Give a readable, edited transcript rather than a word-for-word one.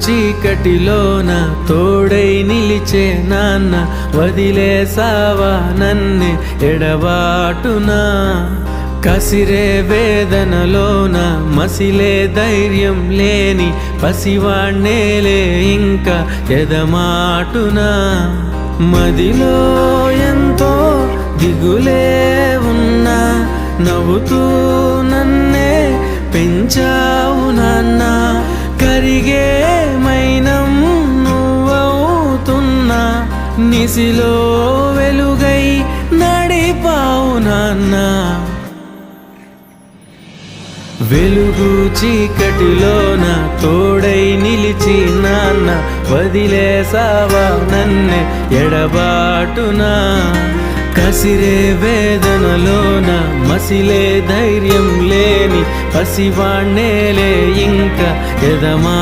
చీకటిలోన తోడై నిలిచే నాన్న, వదిలేసావా నన్నే ఎడబాటునా. కసిరే వేదనలోన మసిలే ధైర్యం లేని పసివాణ్ణేలే ఇంకా ఎదమాటునా. మదిలో ఎంతో దిగులే ఉన్నా, నవ్వుతూ నన్నే పెంచావు నాన్న. కరిగే మైనం నువ్వవుతున్నా, నిసిలో వెలుగై నడిపావు నాన్న. వెలుగు చీకటిలోన తోడై నిలిచి నాన్న, వదిలేసావా నన్నే ఎడబాటునా. కసిరే వేదనలోన మసిలే ధైర్యం లేని పసివాణ్ణేలే ఇంకా ఎదమా.